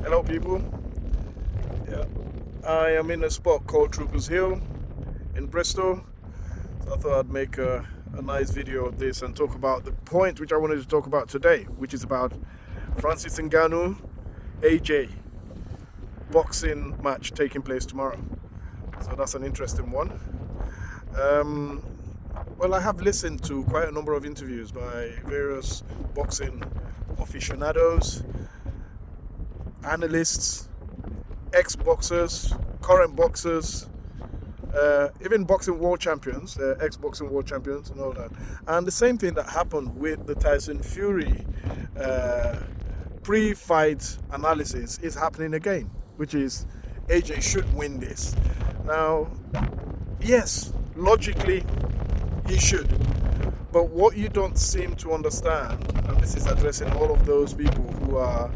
Hello, people. Yeah, I am in a spot called Troopers Hill in Bristol. So I thought I'd make a nice video of this and talk about the point which I wanted to talk about today, which is about Francis Ngannou, AJ, boxing match taking place tomorrow. So that's an interesting one. Um, well, I have listened to quite a number of interviews by various boxing aficionados, analysts, ex-boxers, current boxers, even boxing world champions, ex-boxing world champions and all that. And the same thing that happened with the Tyson Fury pre-fight analysis is happening again, which is AJ should win this. Now, yes, logically, he should. But what you don't seem to understand, and this is addressing all of those people who are,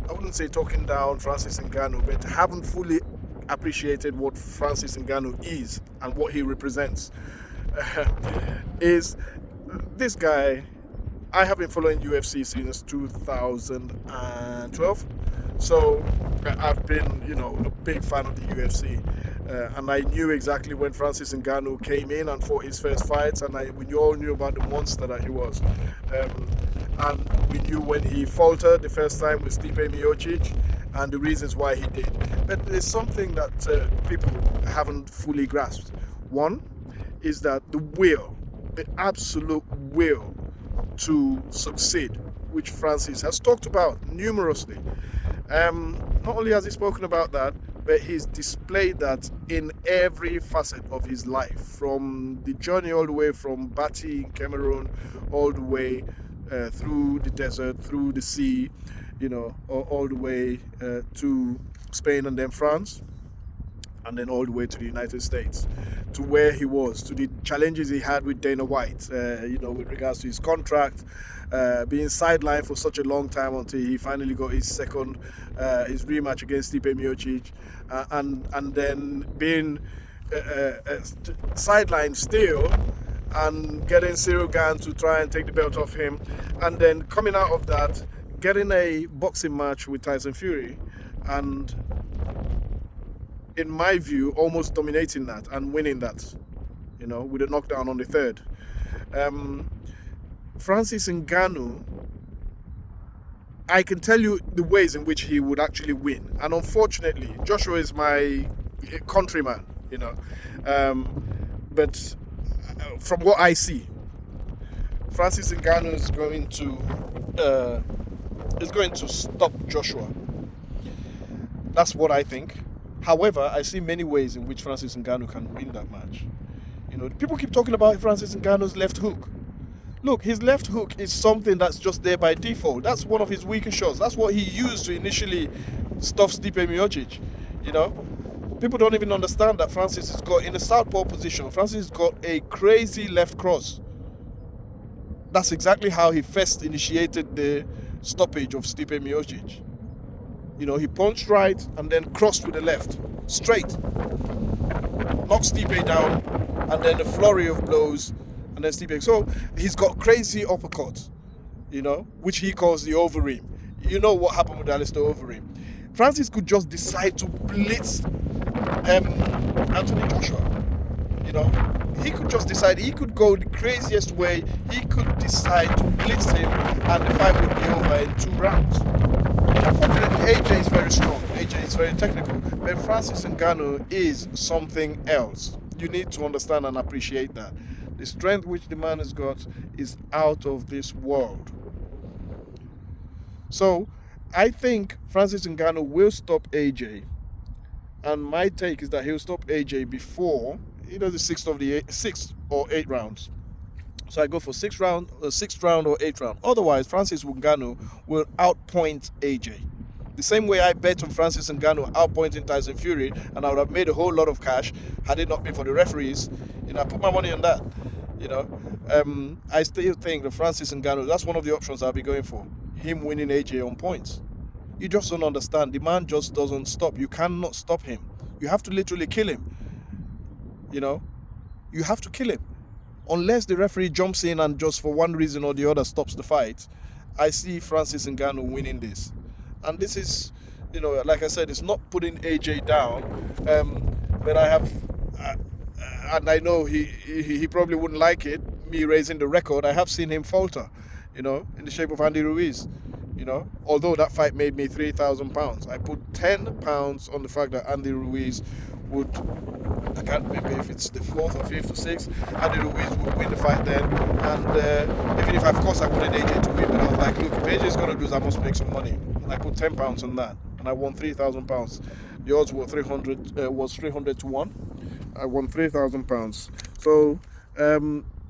I wouldn't say talking down Francis Ngannou, but haven't fully appreciated what Francis Ngannou is and what he represents, is this guy. I have been following UFC since 2012, so I've been, a big fan of the UFC, and I knew exactly when Francis Ngannou came in and fought his first fights, and we all knew about the monster that he was, and we knew when he faltered the first time with Stipe Miocic, and the reasons why he did. But there's something that people haven't fully grasped. One is that the absolute will to succeed, which Francis has talked about numerously. Not only has he spoken about that, but he's displayed that in every facet of his life, from the journey all the way from Bati in Cameroon, all the way through the desert, through the sea, all the way to Spain and then France, and then all the way to the United States, to where he was, to the challenges he had with Dana White, with regards to his contract, being sidelined for such a long time until he finally got his rematch against Stipe Miocic, and then being sidelined still, and getting Cyril Gane to try and take the belt off him, and then coming out of that, getting a boxing match with Tyson Fury, and in my view, almost dominating that and winning that, with a knockdown on the third. Francis Ngannou, I can tell you the ways in which he would actually win. And unfortunately, Joshua is my countryman, but from what I see, Francis Ngannou is going to stop Joshua. That's what I think. However, I see many ways in which Francis Ngannou can win that match. People keep talking about Francis Ngannou's left hook. Look, his left hook is something that's just there by default. That's one of his weaker shots. That's what he used to initially stuff Stipe Miocic. People don't even understand that Francis has got, in a southpaw position, Francis has got a crazy left cross. That's exactly how he first initiated the stoppage of Stipe Miocic. He punched right and then crossed with the left, straight. Knocked Stipe down, and then a flurry of blows, and then Stipe. So he's got crazy uppercuts, which he calls the Overeem. You know what happened with Alistair Overeem. Francis could just decide to blitz Anthony Joshua. He could just decide, he could go the craziest way, he could decide to blitz him, and the fight would be over in 2 rounds. Unfortunately, AJ is very strong, AJ is very technical, but Francis Ngannou is something else. You need to understand and appreciate that. The strength which the man has got is out of this world. So, I think Francis Ngannou will stop AJ, and my take is that he'll stop AJ before either the 6th or 8th rounds. So I go for 6th round or 8th round. Otherwise, Francis Ngannou will outpoint AJ. The same way I bet on Francis Ngannou outpointing Tyson Fury, and I would have made a whole lot of cash had it not been for the referees. I put my money on that. I still think that Francis Ngannou, that's one of the options I'll be going for. Him winning AJ on points. You just don't understand. The man just doesn't stop. You cannot stop him. You have to literally kill him. You have to kill him. Unless the referee jumps in and just for one reason or the other stops the fight. I see Francis Ngannou winning this. And this is, like I said, it's not putting AJ down, but I have, uh, and I know he probably wouldn't like it, me raising the record. I have seen him falter, in the shape of Andy Ruiz. Although that fight made me £3,000, I put £10 on the fact that Andy Ruiz would, I can't remember if it's the fourth or fifth or sixth, Andy Ruiz would win the fight then. And even if, of course, I wanted AJ to win, but I was like, look, if AJ is going to lose, I must make some money. And I put £10 on that, and I won £3,000. The odds were 300 to 1. I won £3,000. So,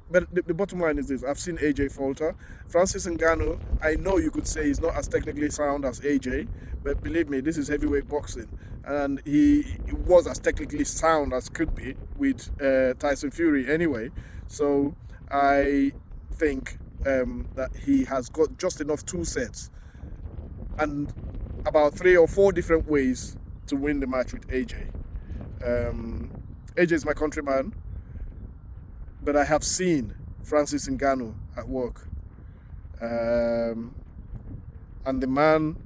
but the bottom line is this: I've seen AJ falter. Francis Ngannou, I know you could say he's not as technically sound as AJ, but believe me, this is heavyweight boxing, and he was as technically sound as could be with Tyson Fury anyway. So I think that he has got just enough tool sets and about 3 or 4 different ways to win the match with AJ. AJ is my countryman, but I have seen Francis Ngannou at work. And the man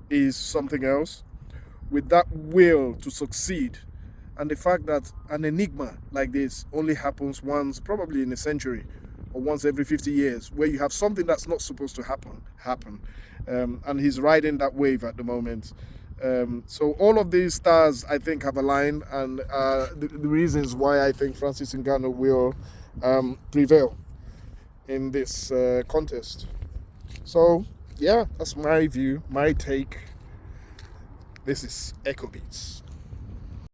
is something else with that will to succeed. And the fact that an enigma like this only happens once, probably in a century, or once every 50 years, where you have something that's not supposed to happen. And he's riding that wave at the moment. So all of these stars, I think, have aligned, and the reasons why I think Francis Ngannou will prevail in this contest. So, yeah, that's my view, my take. This is Echo Beats.